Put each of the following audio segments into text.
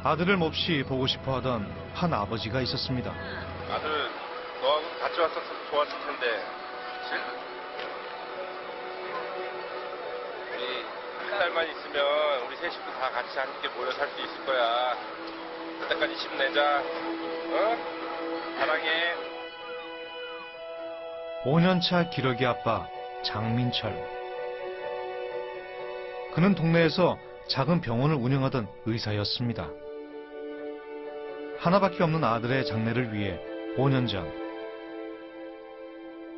아들을 몹시 보고 싶어 하던 한 아버지가 있었습니다. 아들 너하고 같이 왔었으면 좋았을 텐데. 우리 한 달만 있으면 우리 세 식구 다 같이 함께 모여 살 수 있을 거야. 그때까지 힘내자. 어? 사랑해. 5년차 기러기 아빠 장민철. 그는 동네에서 작은 병원을 운영하던 의사였습니다. 하나밖에 없는 아들의 장래를 위해 5년 전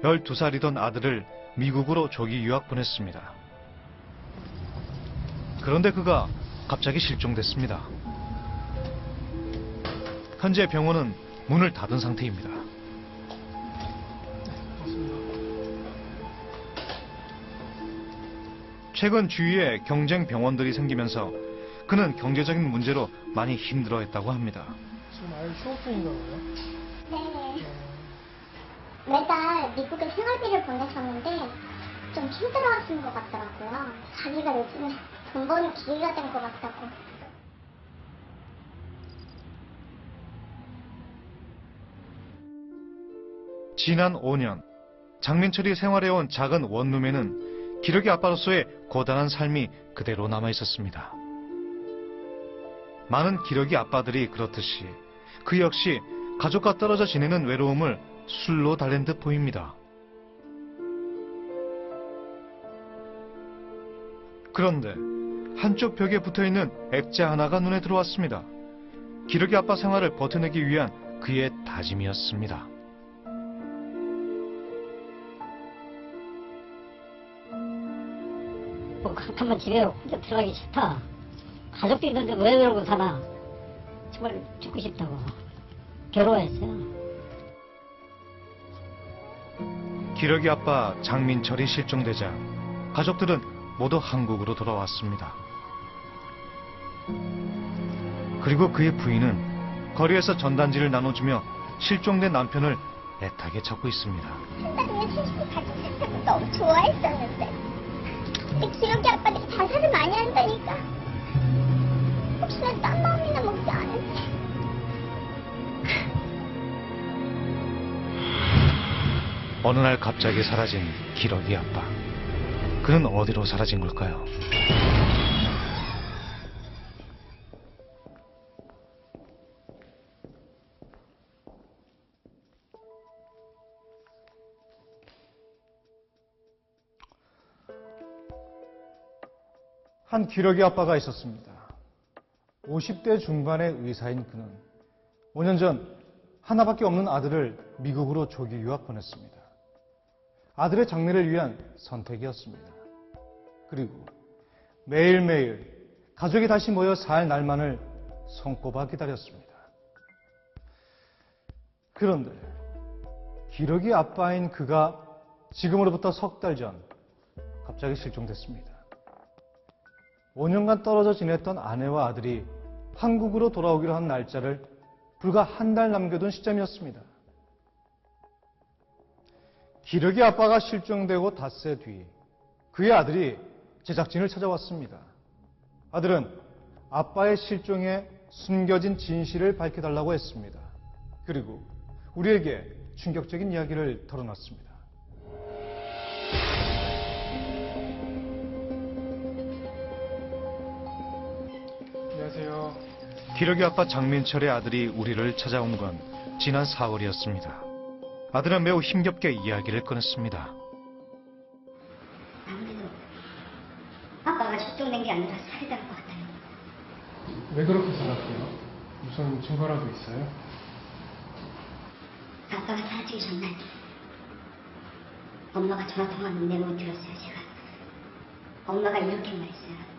12살이던 아들을 미국으로 조기 유학 보냈습니다. 그런데 그가 갑자기 실종됐습니다. 현재 병원은 문을 닫은 상태입니다. 최근 주위에 경쟁 병원들이 생기면서 그는 경제적인 문제로 많이 힘들어했다고 합니다. 지금 아예 휴업 중인가 봐요? 네. 매달 미국에 생활비를 보내셨는데 좀 힘들어하시는 것 같더라고요. 자기가 요즘에 돈 버는 기회가 된 것 같다고. 지난 5년 장민철이 생활해온 작은 원룸에는 기러기 아빠로서의 고단한 삶이 그대로 남아 있었습니다. 많은 기러기 아빠들이 그렇듯이 그 역시 가족과 떨어져 지내는 외로움을 술로 달랜 듯 보입니다. 그런데 한쪽 벽에 붙어있는 액자 하나가 눈에 들어왔습니다. 기러기 아빠 생활을 버텨내기 위한 그의 다짐이었습니다. 한번 집에 혼자 들어가기 싫다. 가족도 있는데 왜 이러고 사나. 정말 죽고 싶다고. 괴로워했어요. 기러기 아빠 장민철이 실종되자 가족들은 모두 한국으로 돌아왔습니다. 그리고 그의 부인은 거리에서 전단지를 나눠주며 실종된 남편을 애타게 찾고 있습니다. 한 달이면 셋이서 같이 살다고 너무 좋아했었는데 근데 기러기 아빠들이 자살을 많이 한다니까. 혹시나 딴 마음이나 먹지 않을지. 어느 날 갑자기 사라진 기러기 아빠. 그는 어디로 사라진 걸까요? 한 기러기 아빠가 있었습니다. 50대 중반의 의사인 그는 5년 전 하나밖에 없는 아들을 미국으로 조기 유학 보냈습니다. 아들의 장래를 위한 선택이었습니다. 그리고 매일매일 가족이 다시 모여 살 날만을 손꼽아 기다렸습니다. 그런데 기러기 아빠인 그가 지금으로부터 석 달 전 갑자기 실종됐습니다. 5년간 떨어져 지냈던 아내와 아들이 한국으로 돌아오기로 한 날짜를 불과 한 달 남겨둔 시점이었습니다. 기러기 아빠가 실종되고 닷새 뒤 그의 아들이 제작진을 찾아왔습니다. 아들은 아빠의 실종에 숨겨진 진실을 밝혀달라고 했습니다. 그리고 우리에게 충격적인 이야기를 털어놨습니다. 안녕하세요. 기러기 아빠 장민철의 아들이 우리를 찾아온 건 지난 4월이었습니다. 아들은 매우 힘겹게 이야기를 꺼냈습니다. 아무래도 아빠가 실종된 게 아니라 살해된 것 같아요. 왜 그렇게 생각해요? 무슨 증거라도 있어요? 아빠가 사라지기 전날 엄마가 전화통화하는 내용을 들었어요. 제가 엄마가 이렇게 말했어요.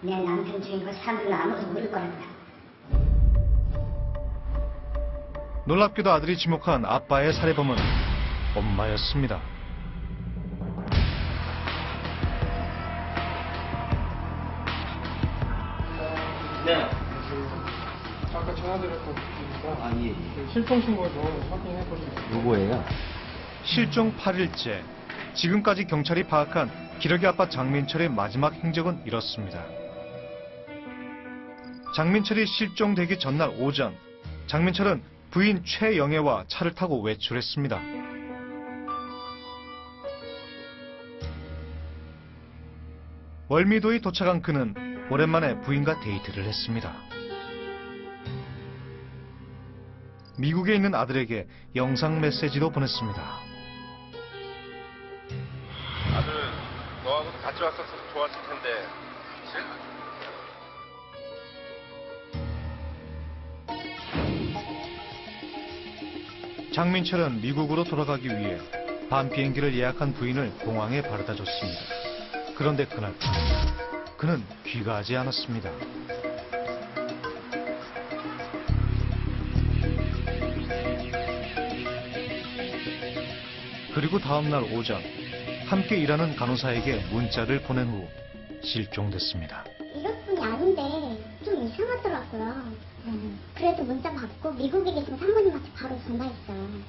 내 남편 중인 걸 사람들은 아무도 모를 거란다. 놀랍게도 아들이 지목한 아빠의 살해범은 엄마였습니다. 네. 아까 전화드렸던 분이니까 아니. 그 실종 신고 좀 확인해 보시겠어요? 누구예요? 실종 8일째, 지금까지 경찰이 파악한 기러기 아빠 장민철의 마지막 행적은 이렇습니다. 장민철이 실종되기 전날 오전, 장민철은 부인 최영애와 차를 타고 외출했습니다. 월미도에 도착한 그는 오랜만에 부인과 데이트를 했습니다. 미국에 있는 아들에게 영상 메시지도 보냈습니다. 아들, 너하고도 같이 왔었어도 좋았을 텐데. 장민철은 미국으로 돌아가기 위해 밤 비행기를 예약한 부인을 공항에 바래다 줬습니다. 그런데 그날 밤, 그는 귀가하지 않았습니다. 그리고 다음날 오전, 함께 일하는 간호사에게 문자를 보낸 후 실종됐습니다. 이것뿐이 아닌데 좀 이상하더라고요. 그래도 문자 받고 미국에 계신 사모님한테 바로 전화했어요.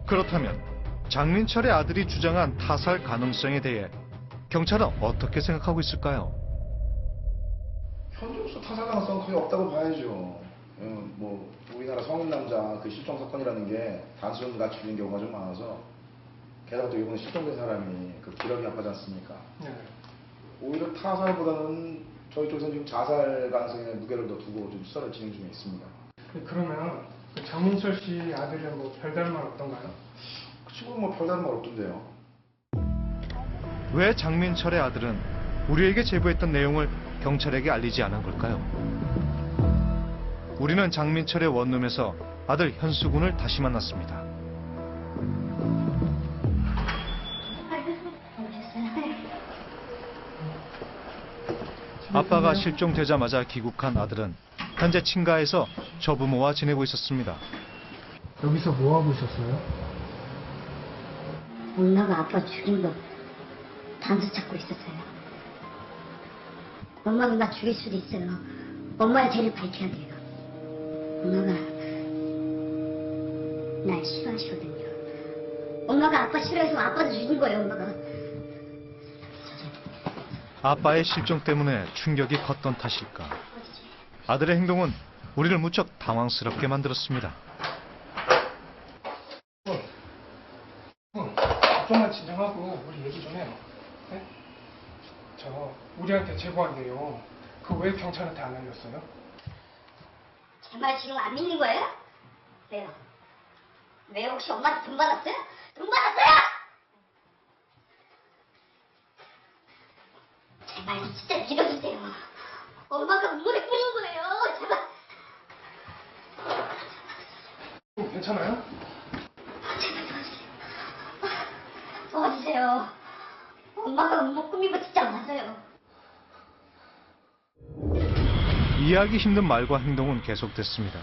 그렇다면 장민철의 아들이 주장한 타살 가능성에 대해 경찰은 어떻게 생각하고 있을까요? 현재로서 타살 가능성은 거의 없다고 봐야죠. 뭐 우리나라 성인 남자 그 실종 사건이라는 게 단순가 죽인 경우가 좀 많아서 게다가 또 이번에 실종된 사람이 그 기력이 아파지 않습니까? 네. 오히려 타살보다는 저희 쪽에서는 지금 자살 가능성에 무게를 더 두고 좀 수사를 진행 중에 있습니다. 그러면 그 장민철 씨 아들은 뭐 별다른 말 없던가요? 그 친구는 뭐 별다른 말 없던데요. 왜 장민철의 아들은 우리에게 제보했던 내용을 경찰에게 알리지 않은 걸까요? 우리는 장민철의 원룸에서 아들 현수군을 다시 만났습니다. 아빠가 실종되자마자 귀국한 아들은 현재 친가에서 조부모와 지내고 있었습니다. 여기서 뭐 하고 있었어요? 엄마가 아빠 죽인 거 단서 찾고 있었어요. 엄마가 나 죽일 수도 있어요. 엄마의 죄를 밝혀야 돼요. 엄마가 날 싫어하시거든요. 엄마가 아빠 싫어해서 아빠도 죽인 거예요, 엄마가. 아빠의 실종 때문에 충격이 컸던 탓일까? 아들의 행동은 우리를 무척 당황스럽게 만들었습니다. 좀만 진정하고 우리 얘기 좀 해요. 네? 저 우리한테 제보한대요. 그 왜 경찰한테 안 알렸어요? 제 말 지금 안 믿는 거예요? 왜요? 왜요? 혹시 엄마한테 돈 받았어요? 돈 받았어요? 제발 진짜 믿어주세요. 엄마가 눈물에 뿌린 거예요. 제발. 괜찮아요? 제발 도와주세요. 도와주세요. 엄마가 음모 꾸미고 진짜 맞아요. 이해하기 힘든 말과 행동은 계속됐습니다.